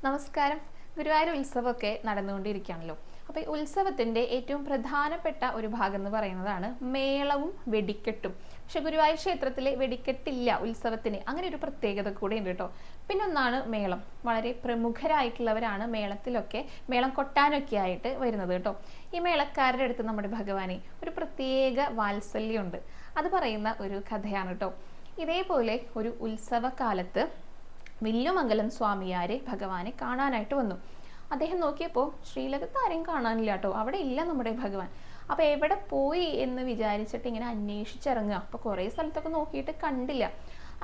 നമസ്കാരം. ഗുരുവായൂർ ഉത്സവമൊക്കെ നടന്നുകൊണ്ടിരിക്കുകയാണല്ലോ. അപ്പോൾ ഈ ഉത്സവത്തിൻ്റെ ഏറ്റവും പ്രധാനപ്പെട്ട ഒരു ഭാഗം എന്ന് പറയുന്നതാണ് മേളവും വെടിക്കെട്ടും. പക്ഷെ ഗുരുവായൂർ ക്ഷേത്രത്തിലെ വെടിക്കെട്ടില്ല ഉത്സവത്തിന്. അങ്ങനെ ഒരു പ്രത്യേകത കൂടെ ഉണ്ട് കേട്ടോ. പിന്നെ ഒന്നാണ് മേളം. വളരെ പ്രമുഖരായിട്ടുള്ളവരാണ് മേളത്തിലൊക്കെ മേളം കൊട്ടാനൊക്കെ ആയിട്ട് വരുന്നത് കേട്ടോ. ഈ മേളക്കാരുടെ അടുത്ത് നമ്മുടെ ഭഗവാനെ ഒരു പ്രത്യേക വാത്സല്യമുണ്ട്. അത് പറയുന്ന ഒരു കഥയാണ് കേട്ടോ. ഇതേപോലെ ഒരു ഉത്സവകാലത്ത് വില്ലുമംഗലം സ്വാമിയാരെ ഭഗവാനെ കാണാനായിട്ട് വന്നു. അദ്ദേഹം നോക്കിയപ്പോൾ ശ്രീലകത്ത് ആരെയും കാണാനില്ല കേട്ടോ. അവിടെ ഇല്ല നമ്മുടെ ഭഗവാൻ. അപ്പോൾ എവിടെ പോയി എന്ന് വിചാരിച്ചിട്ട് ഇങ്ങനെ അന്വേഷിച്ചിറങ്ങുക. അപ്പോൾ കുറേ സ്ഥലത്തൊക്കെ നോക്കിയിട്ട് കണ്ടില്ല.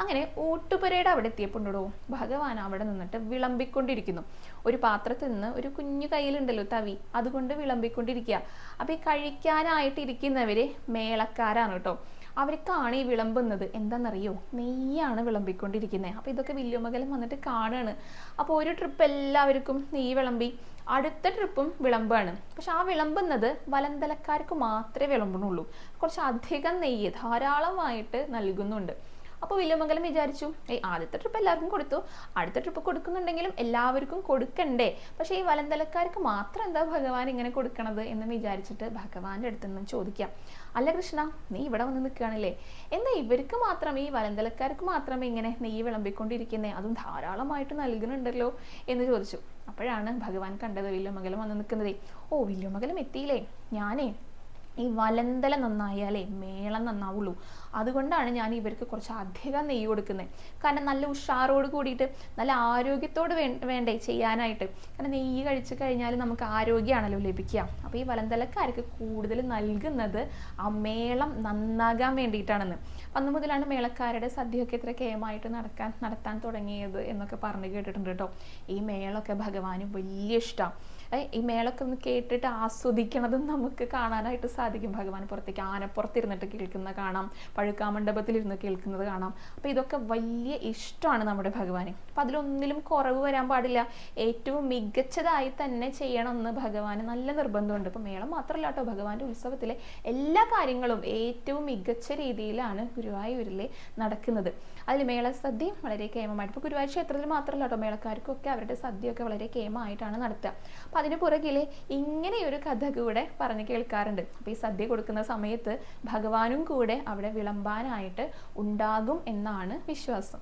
അങ്ങനെ ഊട്ടുപുരയുടെ അവിടെ എത്തിയപ്പോണ്ടോ ഭഗവാൻ അവിടെ നിന്നിട്ട് വിളമ്പിക്കൊണ്ടിരിക്കുന്നു. ഒരു പാത്രത്തിൽ നിന്ന് ഒരു കുഞ്ഞു കയ്യിലുണ്ടല്ലോ തവി, അതുകൊണ്ട് വിളമ്പിക്കൊണ്ടിരിക്കുക. അപ്പോൾ ഈ കഴിക്കാനായിട്ടിരിക്കുന്നവര് മേളക്കാരാണ് കേട്ടോ. അവർക്കാണ് ഈ വിളമ്പുന്നത്. എന്താണെന്നറിയോ? നെയ്യാണ് വിളമ്പിക്കൊണ്ടിരിക്കുന്നത്. അപ്പോൾ ഇതൊക്കെ വില്ലുമംഗലം വന്നിട്ട് കാണുകയാണ്. അപ്പോൾ ഒരു ട്രിപ്പ് എല്ലാവർക്കും നെയ്യ് വിളമ്പി, അടുത്ത ട്രിപ്പും വിളമ്പാണ്. പക്ഷെ ആ വിളമ്പുന്നത് വലന്തലക്കാർക്ക് മാത്രമേ വിളമ്പണുള്ളൂ. കുറച്ച് അധികം നെയ്യ് ധാരാളമായിട്ട് നൽകുന്നുണ്ട്. അപ്പോൾ വില്ലുമംഗലം വിചാരിച്ചു, ആദ്യത്തെ ട്രിപ്പ് എല്ലാവർക്കും കൊടുത്തു, അടുത്ത ട്രിപ്പ് കൊടുക്കുന്നുണ്ടെങ്കിലും എല്ലാവർക്കും കൊടുക്കണ്ടേ, പക്ഷേ ഈ വലന്തലക്കാർക്ക് മാത്രം എന്താ ഭഗവാൻ ഇങ്ങനെ കൊടുക്കണത് എന്ന് വിചാരിച്ചിട്ട് ഭഗവാന്റെ അടുത്ത് നിന്ന് ചോദിക്കാം, അല്ല കൃഷ്ണ, നീ ഇവിടെ വന്ന് നിൽക്കുകയാണല്ലേ, എന്താ ഇവർക്ക് മാത്രം, ഈ വലന്തലക്കാർക്ക് മാത്രമേ ഇങ്ങനെ നെയ്യ് വിളമ്പിക്കൊണ്ടിരിക്കുന്നേ, അതും ധാരാളമായിട്ട് നൽകുന്നുണ്ടല്ലോ എന്ന് ചോദിച്ചു. അപ്പോഴാണ് ഭഗവാൻ കണ്ടത് വില്ലുമംഗലം വന്ന് നിൽക്കുന്നതേ. ഓ, വില്ലുമംഗലം എത്തിയില്ലേ, ഞാനേ ഈ വലന്തല നന്നായാലേ മേളം നന്നാവുള്ളൂ, അതുകൊണ്ടാണ് ഞാൻ ഇവർക്ക് കുറച്ച് അധികം നെയ്യ് കൊടുക്കുന്നത്. കാരണം നല്ല ഉഷാറോട് കൂടിയിട്ട് നല്ല ആരോഗ്യത്തോട് വേണ്ടേ ചെയ്യാനായിട്ട്. കാരണം നെയ്യ് കഴിച്ചു കഴിഞ്ഞാൽ നമുക്ക് ആരോഗ്യമാണല്ലോ ലഭിക്കുക. അപ്പോൾ ഈ വലന്തലക്കാർക്ക് കൂടുതൽ നൽകുന്നത് ആ മേളം നന്നാകാൻ വേണ്ടിയിട്ടാണെന്ന്. അന്ന് മുതലാണ് മേളക്കാരുടെ സദ്യയൊക്കെ ഇത്ര കേമായിട്ട് നടത്താൻ തുടങ്ങിയത് എന്നൊക്കെ പറഞ്ഞു കേട്ടിട്ടുണ്ട് കേട്ടോ. ഈ മേളമൊക്കെ ഭഗവാന് വലിയ ഇഷ്ടമാണ്. ഈ മേളൊക്കെ ഒന്ന് കേട്ടിട്ട് ആസ്വദിക്കണതും നമുക്ക് കാണാനായിട്ട് സാധിക്കും. ഭഗവാൻ പുറത്തേക്ക് ആനപ്പുറത്തിരുന്നിട്ട് കേൾക്കുന്ന കാണാം, പഴുക്കാമണ്ഡപത്തിലിരുന്ന് കേൾക്കുന്നത് കാണാം. അപ്പോൾ ഇതൊക്കെ വലിയ ഇഷ്ടമാണ് നമ്മുടെ ഭഗവാന്. അപ്പം അതിലൊന്നിലും കുറവ് വരാൻ പാടില്ല. ഏറ്റവും മികച്ചതായി തന്നെ ചെയ്യണമെന്ന് ഭഗവാന് നല്ല നിർബന്ധമുണ്ട്. ഇപ്പം മേളം മാത്രമല്ല കേട്ടോ, ഭഗവാന്റെ ഉത്സവത്തിലെ എല്ലാ കാര്യങ്ങളും ഏറ്റവും മികച്ച രീതിയിലാണ് ഗുരുവായൂരിലെ നടക്കുന്നത്. അതിൽ മേള സദ്യയും വളരെ കേമമായിട്ട്, ഇപ്പോൾ ഗുരുവായൂർ ക്ഷേത്രത്തിൽ മാത്രമല്ല കേട്ടോ, മേളക്കാർക്കൊക്കെ അവരുടെ സദ്യയൊക്കെ വളരെ കേമമായിട്ടാണ് നടത്തുക. അപ്പം അതിന് പുറകിൽ ഇങ്ങനെയൊരു കഥ കൂടെ പറഞ്ഞ് കേൾക്കാറുണ്ട്. അപ്പോൾ ഈ സദ്യ കൊടുക്കുന്ന സമയത്ത് ഭഗവാനും കൂടെ അവിടെ വിളമ്പാനായിട്ട് ഉണ്ടാകും എന്നാണ് വിശ്വാസം.